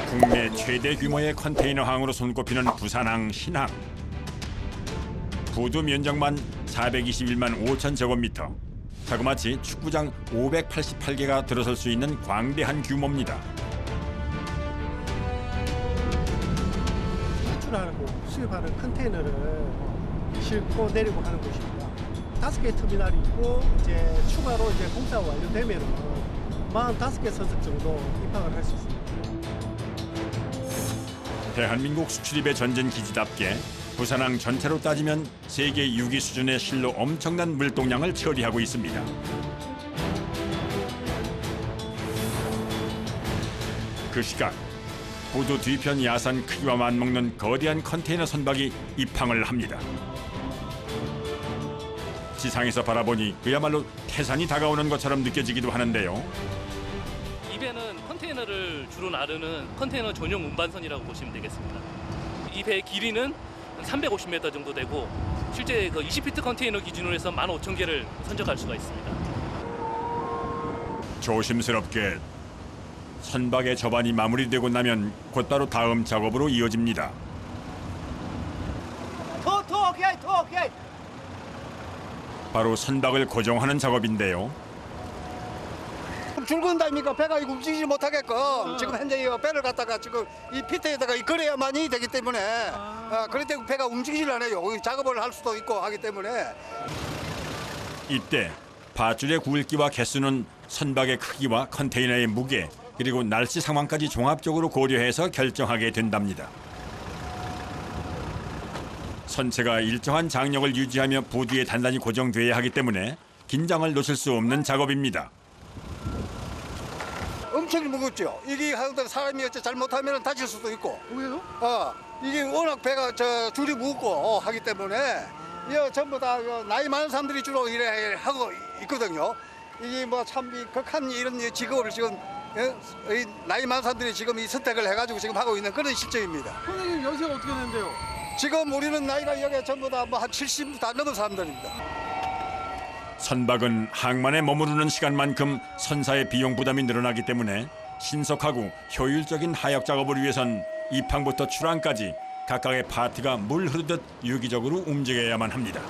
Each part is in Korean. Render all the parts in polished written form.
국내 최대 규모의 컨테이너항으로 손꼽히는 부산항 신항. 부두 면적만 421만 5천 제곱미터. 자그마치 축구장 588개가 들어설 수 있는 광대한 규모입니다. 수출하고 수입하는 컨테이너를 싣고 내리고 하는 곳입니다. 5개 터미널이 있고 이제 추가로 이제 공사가 완료되면은 45개 선적 정도 입항을 할 수 있습니다. 대한민국 수출입의 전진 기지답게 부산항 전체로 따지면 세계 6위 수준의 실로 엄청난 물동량을 처리하고 있습니다. 그 시각 부두 뒤편 야산 크기와 맞먹는 거대한 컨테이너 선박이 입항을 합니다. 지상에서 바라보니 그야말로 태산이 다가오는 것처럼 느껴지기도 하는데요. 이 배는 컨테이너를 주로 나르는 컨테이너 전용 운반선이라고 보시면 되겠습니다. 이 배의 길이는 350m 정도 되고 실제 그 20피트 컨테이너 기준으로 해서 15,000개를 선적할 수가 있습니다. 조심스럽게 선박의 접안이 마무리되고 나면 곧바로 다음 작업으로 이어집니다. 오케이. 바로 선박을 고정하는 작업인데요. 줄근다니까 배가 움직이지 못하게끔 지금 현재 이 배를 갖다가 지금 이 피트에다가 그래야만이 되기 때문에 그럴 때 배가 움직이질 않아요. 작업을 할 수도 있고 하기 때문에. 이때 밧줄의 굵기와 개수는 선박의 크기와 컨테이너의 무게 그리고 날씨 상황까지 종합적으로 고려해서 결정하게 된답니다. 선체가 일정한 장력을 유지하며 부두에 단단히 고정돼야 하기 때문에 긴장을 놓칠 수 없는 작업입니다. 엄청 무겁죠. 이게 하여튼 사람이 잘못하면 다칠 수도 있고. 왜요? 이게 워낙 배가 줄이 무겁고 하기 때문에 이 전부 다 나이 많은 사람들이 주로 일을 하고 있거든요. 이게 뭐 참 극한 이런 직업을 지금 이 나이 많은 사람들이 지금 이 선택을 해가지고 지금 하고 있는 그런 실정입니다. 선생님 연세가 어떻게 되는데요? 지금 우리는 나이가 여기 전부 다 뭐 한 70 다 넘은 사람들입니다. 선박은 항만에 머무르는 시간만큼 선사의 비용 부담이 늘어나기 때문에 신속하고 효율적인 하역 작업을 위해선 입항부터 출항까지 각각의 파트가 물 흐르듯 유기적으로 움직여야만 합니다.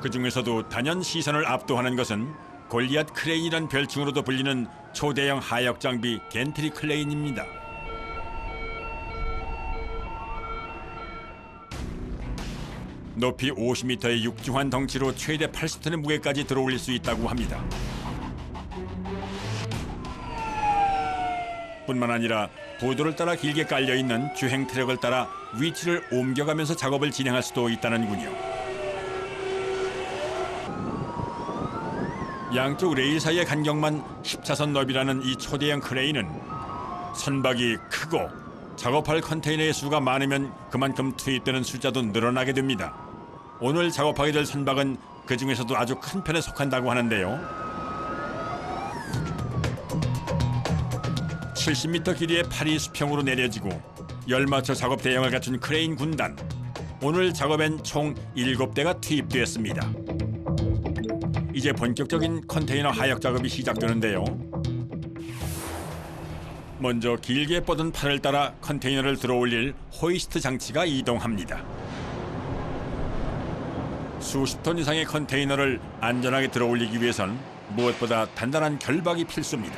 그 중에서도 단연 시선을 압도하는 것은 골리앗 크레인이란 별칭으로도 불리는 초대형 하역 장비 겐트리 클레인입니다. 높이 50m의 육중한 덩치로 최대 80톤의 무게까지 들어올릴 수 있다고 합니다. 뿐만 아니라 부두를 따라 길게 깔려있는 주행 트랙을 따라 위치를 옮겨가면서 작업을 진행할 수도 있다는군요. 양쪽 레일 사이의 간격만 10차선 너비라는 이 초대형 크레인은 선박이 크고 작업할 컨테이너의 수가 많으면 그만큼 투입되는 숫자도 늘어나게 됩니다. 오늘 작업하게 될 선박은 그 중에서도 아주 큰 편에 속한다고 하는데요. 70m 길이의 파리 수평으로 내려지고 열맞춰 작업 대형을 갖춘 크레인 군단. 오늘 작업엔 총 7대가 투입되었습니다. 이제 본격적인 컨테이너 하역 작업이 시작되는데요. 먼저 길게 뻗은 팔을 따라 컨테이너를 들어올릴 호이스트 장치가 이동합니다. 수십 톤 이상의 컨테이너를 안전하게 들어올리기 위해선 무엇보다 단단한 결박이 필수입니다.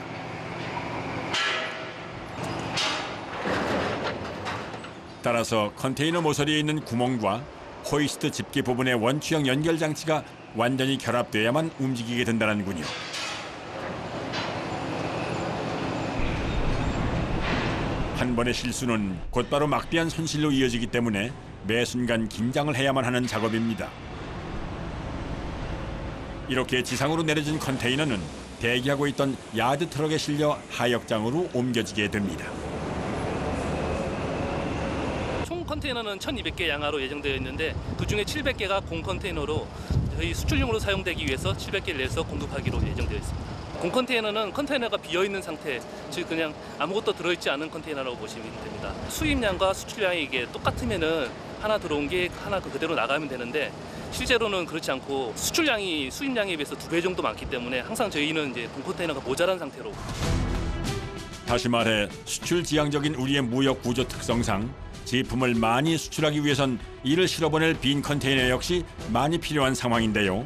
따라서 컨테이너 모서리에 있는 구멍과 호이스트 집게 부분의 원추형 연결 장치가 완전히 결합돼야만 움직이게 된다는군요. 한 번의 실수는 곧바로 막대한 손실로 이어지기 때문에 매 순간 긴장을 해야만 하는 작업입니다. 이렇게 지상으로 내려진 컨테이너는 대기하고 있던 야드 트럭에 실려 하역장으로 옮겨지게 됩니다. 총 컨테이너는 1,200개 양화로 예정되어 있는데 그중에 700개가 공 컨테이너로 저희 수출용으로 사용되기 위해서 700개를 내서 공급하기로 예정되어 있습니다. 공 컨테이너는 컨테이너가 비어있는 상태, 즉 그냥 아무것도 들어있지 않은 컨테이너라고 보시면 됩니다. 수입량과 수출량이 이게 똑같으면은 하나 들어온 게 하나 그대로 나가면 되는데 실제로는 그렇지 않고 수출량이 수입량에 비해서 2배 정도 많기 때문에 항상 저희는 이제 본 컨테이너가 모자란 상태로. 다시 말해 수출 지향적인 우리의 무역 구조 특성상 제품을 많이 수출하기 위해선 이를 실어보낼 빈 컨테이너 역시 많이 필요한 상황인데요.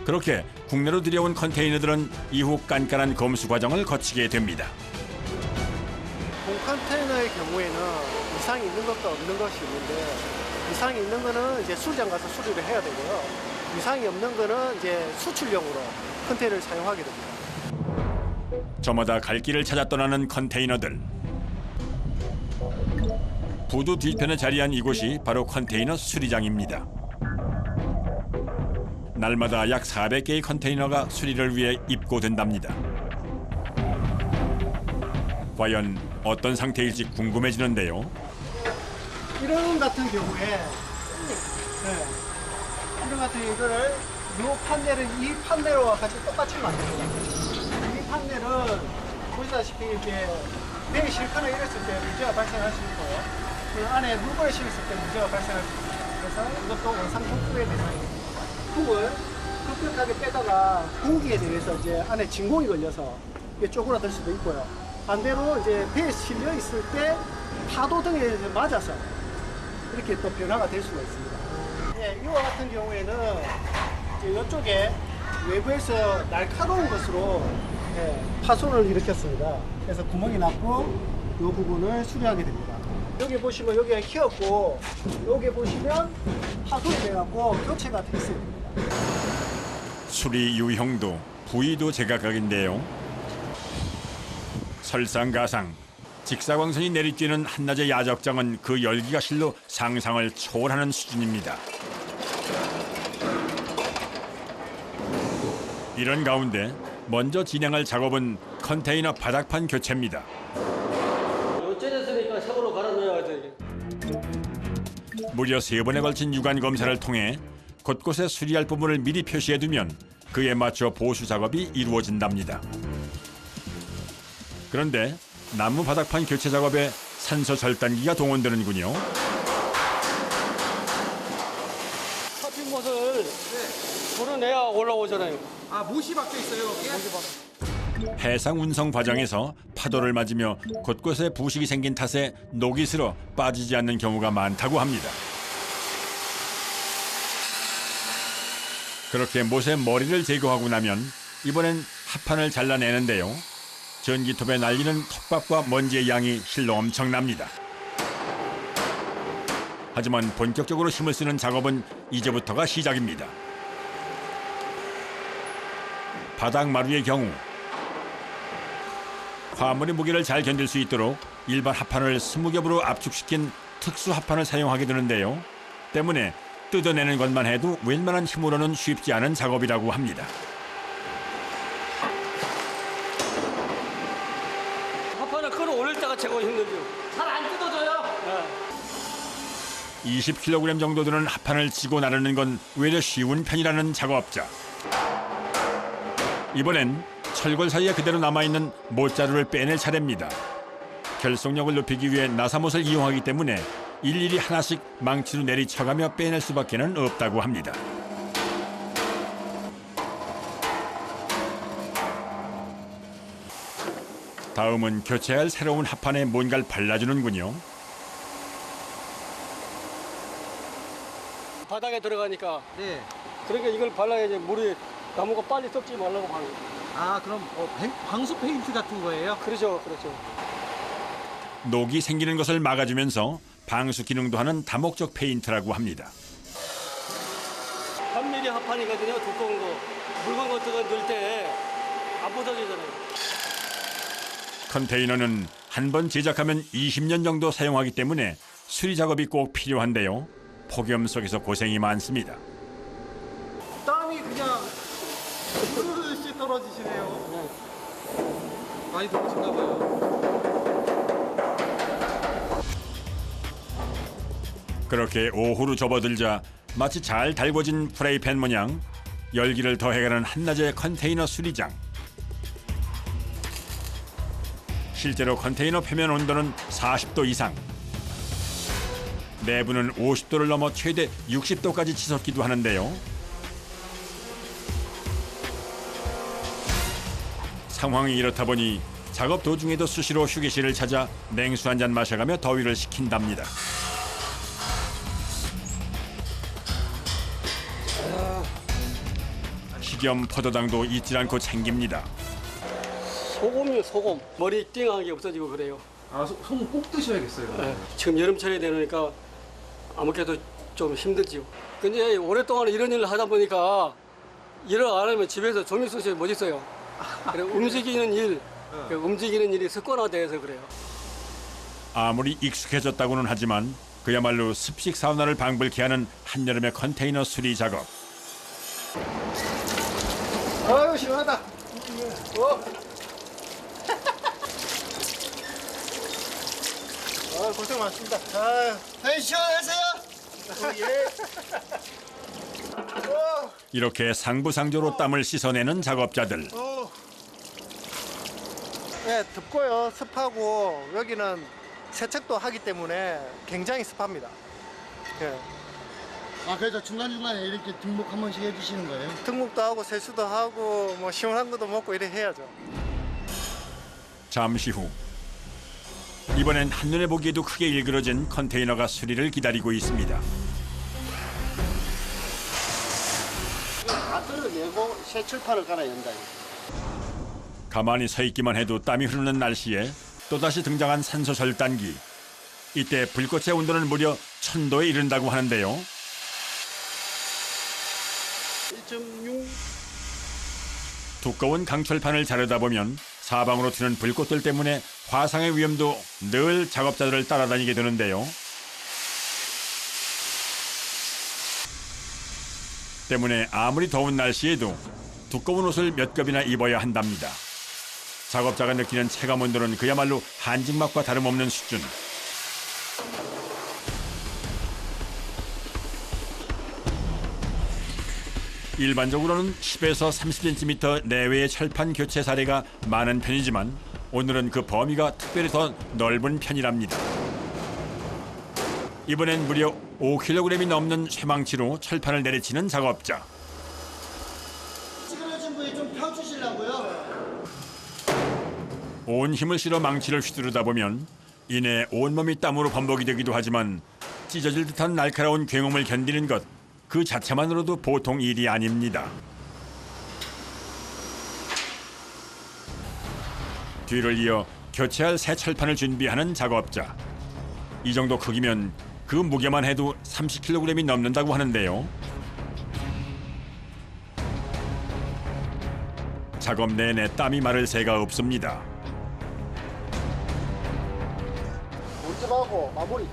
그렇게 국내로 들여온 컨테이너들은 이후 깐깐한 검수 과정을 거치게 됩니다. 본 컨테이너의 경우에는 이상이 있는 것도 없는 것이 있는데 이상이 있는 거는 이제 수리장 가서 수리를 해야 되고요. 이상이 없는 거는 이제 수출용으로 컨테이너를 사용하게 됩니다. 저마다 갈 길을 찾아 떠나는 컨테이너들. 부두 뒤편에 자리한 이곳이 바로 컨테이너 수리장입니다. 날마다 약 400개의 컨테이너가 수리를 위해 입고된답니다. 과연 어떤 상태일지 궁금해지는데요. 이런 같은 경우에 이런 같은 이거를 이 판넬을 이 판넬과 같이 똑같이 만듭니다. 이 판넬은 보시다시피 이제 배에 실거나 이랬을 때 문제가 발생할 수 있고요. 그 안에 물건을 실었을 때 문제가 발생할 수 있습니다. 그래서 이것도 원상 복구의 대상입니다. 흙을 급격하게 빼다가 공기에 대해서 이제 안에 진공이 걸려서 이게 쪼그라들 수도 있고요. 반대로 이제 배에 실려 있을 때 파도 등에 맞아서 이렇게 또 변화가 될 수가 있습니다. 예, 이와 같은 경우에는 이제 이쪽에 외부에서 날카로운 것으로 파손을 일으켰습니다. 그래서 구멍이 났고 이 부분을 수리하게 됩니다. 여기 보시면 여기가 휘었고 여기 보시면 파손이 돼갖고 교체가 됐습니다. 수리 유형도 부위도 제각각인데요. 설상가상 직사광선이 내리쬐는 한낮의 야적장은 그 열기가 실로 상상을 초월하는 수준입니다. 이런 가운데 먼저 진행할 작업은 컨테이너 바닥판 교체입니다. 째졌으니까 새걸로 갈아 넣어야죠. 이게. 무려 3번에 걸친 유관 검사를 통해 곳곳에 수리할 부분을 미리 표시해두면 그에 맞춰 보수 작업이 이루어진답니다. 그런데 나무 바닥판 교체 작업에 산소 절단기가 동원되는군요. 커피못을 불어내야 올라오잖아요. 아, 못이 박혀 있어요, 여기에? 해상 운송 과정에서 파도를 맞으며 곳곳에 부식이 생긴 탓에 녹이 슬어 빠지지 않는 경우가 많다고 합니다. 그렇게 못의 머리를 제거하고 나면 이번엔 합판을 잘라내는데요. 전기톱에 날리는 톱밥과 먼지의 양이 실로 엄청납니다. 하지만 본격적으로 힘을 쓰는 작업은 이제부터가 시작입니다. 바닥 마루의 경우 화물의 무게를 잘 견딜 수 있도록 일반 합판을 20겹으로 압축시킨 특수 합판을 사용하게 되는데요. 때문에 뜯어내는 것만 해도 웬만한 힘으로는 쉽지 않은 작업이라고 합니다. 합판을 끌어올릴 때가 최고 힘들죠. 잘 안 뜯어져요. 20kg 정도 되는 합판을 지고 나르는 건 외려 쉬운 편이라는 작업자. 이번엔 철골 사이에 그대로 남아있는 못자루를 빼낼 차례입니다. 결속력을 높이기 위해 나사못을 이용하기 때문에 일일이 하나씩 망치로 내리쳐가며 빼낼 수밖에는 없다고 합니다. 다음은 교체할 새로운 합판에 뭔가를 발라주는군요. 바닥에 들어가니까 네. 그러니까 이걸 발라야지 물이 나무가 빨리 썩지 말라고 하는 거예요. 아, 그럼 방수 페인트 같은 거예요? 그렇죠, 그렇죠. 녹이 생기는 것을 막아주면서 방수 기능도 하는 다목적 페인트라고 합니다. 3mm 합판이거든요, 두꺼운 거. 묽은 같은 거 넣을 때 안 부서지잖아요. 컨테이너는 한 번 제작하면 20년 정도 사용하기 때문에 수리 작업이 꼭 필요한데요. 폭염 속에서 고생이 많습니다. 땀이 그냥 흐르듯이 떨어지시네요. 많이 더우신가 봐요. 그렇게 오후로 접어들자 마치 잘 달궈진 프라이팬 모양 열기를 더해가는 한낮의 컨테이너 수리장. 실제로 컨테이너 표면 온도는 40도 이상. 내부는 50도를 넘어 최대 60도까지 치솟기도 하는데요. 상황이 이렇다 보니 작업 도중에도 수시로 휴게실을 찾아 냉수 한 잔 마셔가며 더위를 식힌답니다. 식염 포도당도 잊지 않고 챙깁니다. 소금이요, 소금. 머리 띵한 게 없어지고 그래요. 아, 소금 꼭 드셔야겠어요. 예, 지금 여름철이 되니까 아무래도 좀 힘들지요. 근데 오랫동안 이런 일을 하다 보니까 일을 안 하면 집에서 종이 쏘시 못 있어요. 그래, 움직이는 일이 습관화돼서 그래요. 아무리 익숙해졌다고는 하지만 그야말로 습식 사우나를 방불케 하는 한여름의 컨테이너 수리 작업. 아유 시원하다. 고생 많습니다. 아유 시원하세요? 이렇게 상부상조로 땀을 씻어내는 작업자들. 네, 덥고요, 습하고 여기는 세척도 하기 때문에 굉장히 습합니다. 예. 아, 그래서 중간중간에 이렇게 등록 한 번씩 해주시는 거예요? 등목도 하고 세수도 하고 뭐 시원한 것도 먹고 이래 해야죠. 잠시 후 이번엔 한눈에 보기에도 크게 일그러진 컨테이너가 수리를 기다리고 있습니다. 다 뜯어내고 새 칠판을 깔아야 된다. 가만히 서 있기만 해도 땀이 흐르는 날씨에 또다시 등장한 산소 절단기. 이때 불꽃의 온도는 무려 1000도에 이른다고 하는데요. 1.6. 두꺼운 강철판을 자르다 보면 사방으로 튀는 불꽃들 때문에 화상의 위험도 늘 작업자들을 따라다니게 되는데요. 때문에 아무리 더운 날씨에도 두꺼운 옷을 몇 겹이나 입어야 한답니다. 작업자가 느끼는 체감 온도는 그야말로 한증막과 다름없는 수준. 일반적으로는 10에서 30cm 내외의 철판 교체 사례가 많은 편이지만 오늘은 그 범위가 특별히 더 넓은 편이랍니다. 이번엔 무려 5kg이 넘는 쇠망치로 철판을 내리치는 작업자. 찌그러진 부위 좀 펴주시려고요. 온 힘을 실어 망치를 휘두르다 보면 이내 온몸이 땀으로 범벅이 되기도 하지만 찢어질 듯한 날카로운 굉음을 견디는 것 그 자체만으로도 보통 일이 아닙니다. 뒤를 이어 교체할 새 철판을 준비하는 작업자. 이 정도 크기면 그 무게만 해도 30kg이 넘는다고 하는데요. 작업 내내 땀이 마를 새가 없습니다. 문집하고 마무리.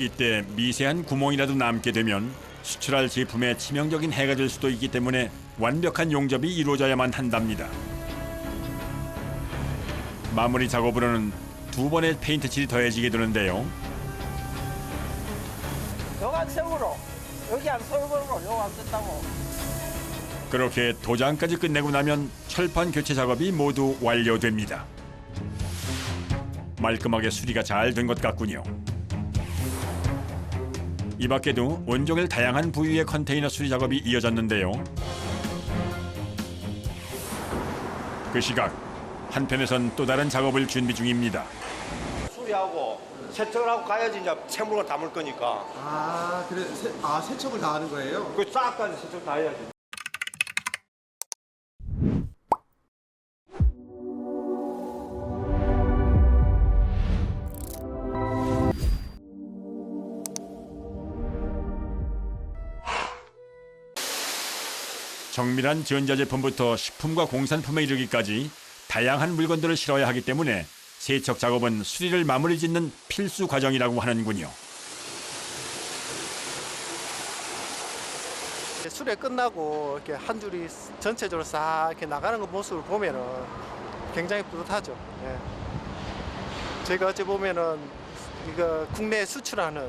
이때 미세한 구멍이라도 남게 되면 수출할 제품에 치명적인 해가 될 수도 있기 때문에 완벽한 용접이 이루어져야만 한답니다. 마무리 작업으로는 2번의 페인트 칠이 더해지게 되는데요. 여간 세우로 여기 안 세우고 여기 안 쓴다고. 그렇게 도장까지 끝내고 나면 철판 교체 작업이 모두 완료됩니다. 말끔하게 수리가 잘 된 것 같군요. 이 밖에도 온종일 다양한 부위의 컨테이너 수리 작업이 이어졌는데요. 그 시각 한편에선 또 다른 작업을 준비 중입니다. 수리하고 세척을 하고 가야지 이제 채물을 담을 거니까 아, 그래 세척을 다 하는 거예요? 그 싹까지 세척 다 해야지. 정밀한 전자제품부터 식품과 공산품에 이르기까지 다양한 물건들을 실어야 하기 때문에 세척 작업은 수리를 마무리 짓는 필수 과정이라고 하는군요. 수리 끝나고 이렇게 한 줄이 전체적으로 싹 이렇게 나가는 그 모습을 보면은 굉장히 뿌듯하죠. 예. 저희가 어찌 보면은 이거 국내에 수출하는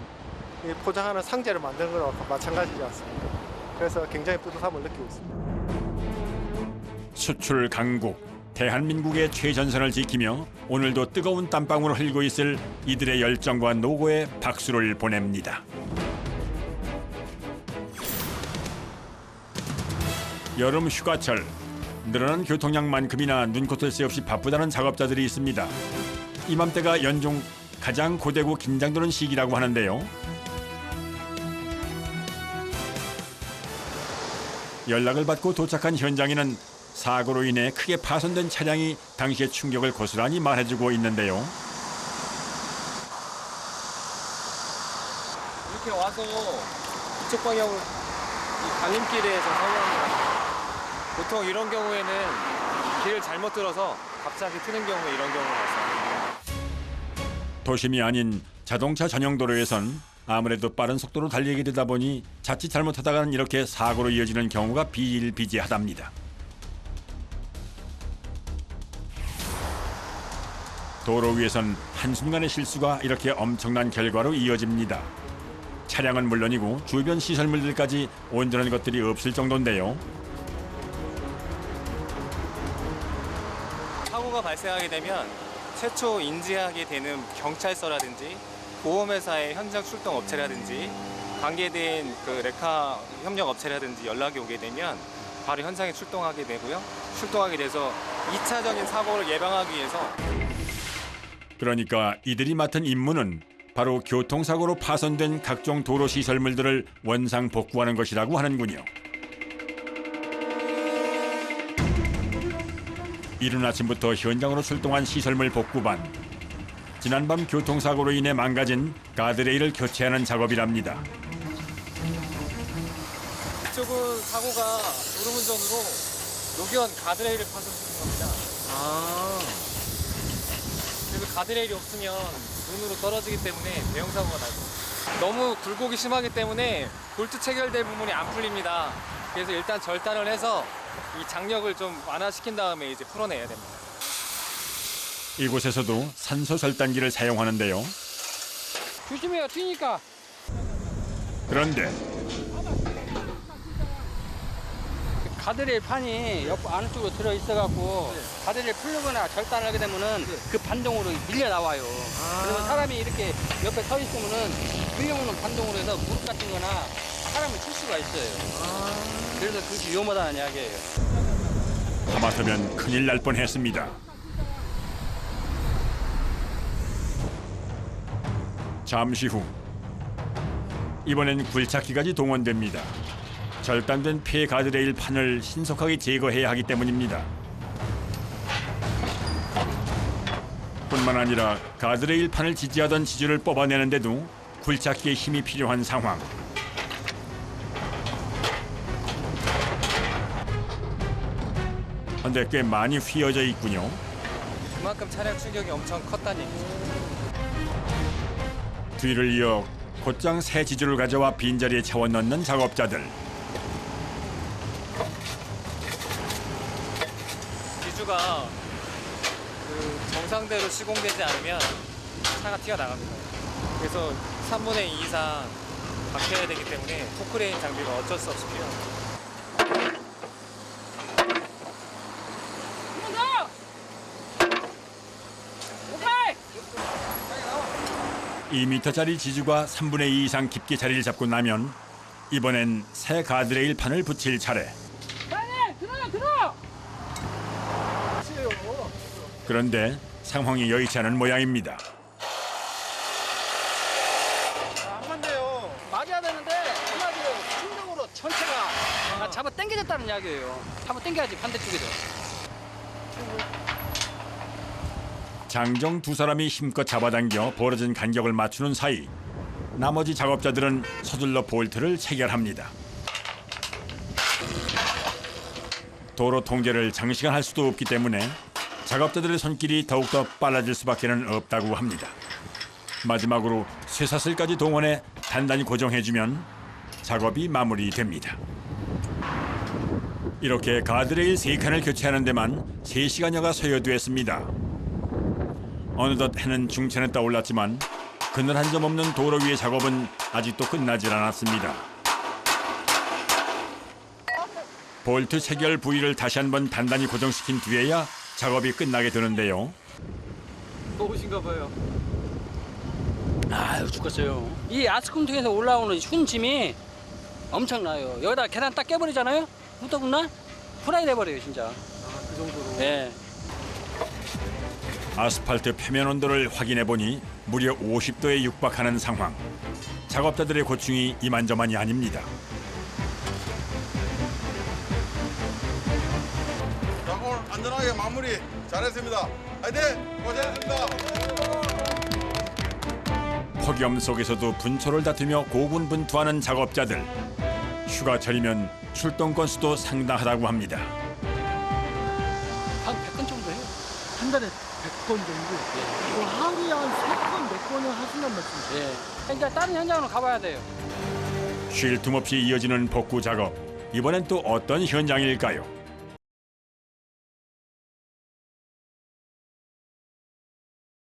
이 포장하는 상자를 만드는 거랑 마찬가지지 않습니까? 그래서 굉장히 뿌듯함을 느끼고 있습니다. 수출 강국, 대한민국의 최전선을 지키며 오늘도 뜨거운 땀방울을 흘리고 있을 이들의 열정과 노고에 박수를 보냅니다. 여름 휴가철, 늘어난 교통량만큼이나 눈코뜰 새 없이 바쁘다는 작업자들이 있습니다. 이맘때가 연중 가장 고되고 긴장되는 시기라고 하는데요. 연락을 받고 도착한 현장에는 사고로 인해 크게 파손된 차량이 당시의 충격을 고스란히 말해주고 있는데요. 이렇게 와서 이쪽 방향으로 이 갈림길에서 서행합니다. 보통 이런 경우에는 길을 잘못 들어서 갑자기 트는 경우에 이런 경우가 발생합니다. 도심이 아닌 자동차 전용 도로에선 아무래도 빠른 속도로 달리게 되다 보니 자칫 잘못하다가는 이렇게 사고로 이어지는 경우가 비일비재하답니다. 도로 위에선 한순간의 실수가 이렇게 엄청난 결과로 이어집니다. 차량은 물론이고 주변 시설물들까지 온전한 것들이 없을 정도인데요. 사고가 발생하게 되면 최초 인지하게 되는 경찰서라든지 보험회사의 현장 출동 업체라든지 관계된 그 레카 협력 업체라든지 연락이 오게 되면 바로 현장에 출동하게 되고요. 출동하게 돼서 2차적인 사고를 예방하기 위해서 그러니까 이들이 맡은 임무는 바로 교통사고로 파손된 각종 도로 시설물들을 원상 복구하는 것이라고 하는군요. 이른 아침부터 현장으로 출동한 시설물 복구반. 지난밤 교통사고로 인해 망가진 가드레일을 교체하는 작업이랍니다. 이쪽은 사고가 졸음운전으로 노견 가드레일을 파손시킨 겁니다. 그래서 가드레일이 없으면 눈으로 떨어지기 때문에 대형사고가 나죠. 너무 굴곡이 심하기 때문에 볼트 체결될 부분이 안 풀립니다. 그래서 일단 절단을 해서 이 장력을 좀 완화시킨 다음에 이제 풀어내야 됩니다. 이곳에서도 산소 절단기를 사용하는데요. 조심해요, 튀니까. 그런데 가드레일 판이 옆 안쪽으로 들어 있어갖고 가드레일 풀거나 절단을 하게 되면은 그 반동으로 밀려 나와요. 그러면 사람이 이렇게 옆에 서 있으면은 그 경우는 반동으로 해서 무릎 같은 거나 사람을 칠 수가 있어요. 그래서 그게 위험하다는 이야기예요. 하마터면 큰일 날 뻔했습니다. 잠시 후 이번엔 굴착기까지 동원됩니다. 절단된 폐 가드레일 판을 신속하게 제거해야 하기 때문입니다. 뿐만 아니라 가드레일 판을 지지하던 지주를 뽑아내는데도 굴착기의 힘이 필요한 상황. 그런데 꽤 많이 휘어져 있군요. 그만큼 차량 충격이 엄청 컸다는 얘기죠. 뒤를 이어 곧장 새 지주를 가져와 빈자리에 채워 넣는 작업자들. 지주가 그 정상대로 시공되지 않으면 차가 튀어나갑니다. 그래서 3분의 2 이상 바뀌어야 되기 때문에 포크레인 장비가 어쩔 수 없이 필요합니다. 2m짜리 지주가 3분의 2 이상 깊게 자리를 잡고 나면 이번엔 새 가드레일 판을 붙일 차례. 들어! 그런데 상황이 여의치 않은 모양입니다. 안 맞네요. 맞아야 되는데 한마디로 충격으로 전체가 잡아 당겨졌다는 이야기예요. 잡아 당겨야지 반대쪽에도. 장정 두 사람이 힘껏 잡아당겨 벌어진 간격을 맞추는 사이 나머지 작업자들은 서둘러 볼트를 체결합니다. 도로 통제를 장시간 할 수도 없기 때문에 작업자들의 손길이 더욱더 빨라질 수밖에는 없다고 합니다. 마지막으로 쇠사슬까지 동원해 단단히 고정해주면 작업이 마무리됩니다. 이렇게 가드레일 3칸을 교체하는 데만 3시간여가 소요됐습니다. 어느덧 해는 중천에 떠올랐지만 그늘 한 점 없는 도로 위의 작업은 아직도 끝나질 않았습니다. 볼트 체결 부위를 다시 한번 단단히 고정시킨 뒤에야 작업이 끝나게 되는데요. 더우신가 봐요. 아유 죽겠어요. 이 아스콘팅에서 올라오는 슌짐이 엄청나요. 여기다 계단 딱 깨버리잖아요. 후떡날 프라이 돼버려요 진짜. 그 정도로. 네. 아스팔트 표면 온도를 확인해 보니 무려 50도에 육박하는 상황. 작업자들의 고충이 이만저만이 아닙니다. 자, 오늘 안전하게 마무리 잘했습니다. 화이팅! 고생했습니다. 폭염 속에서도 분초를 다투며 고군분투하는 작업자들. 휴가철이면 출동 건수도 상당하다고 합니다. 한 100건 정도 해요. 한 달에 100건 정도. 뭐 하루에 한 3건, 4건을 하신단 말씀이죠. 예. 그러니까 다른 현장으로 가봐야 돼요. 쉴 틈 없이 이어지는 복구 작업. 이번엔 또 어떤 현장일까요?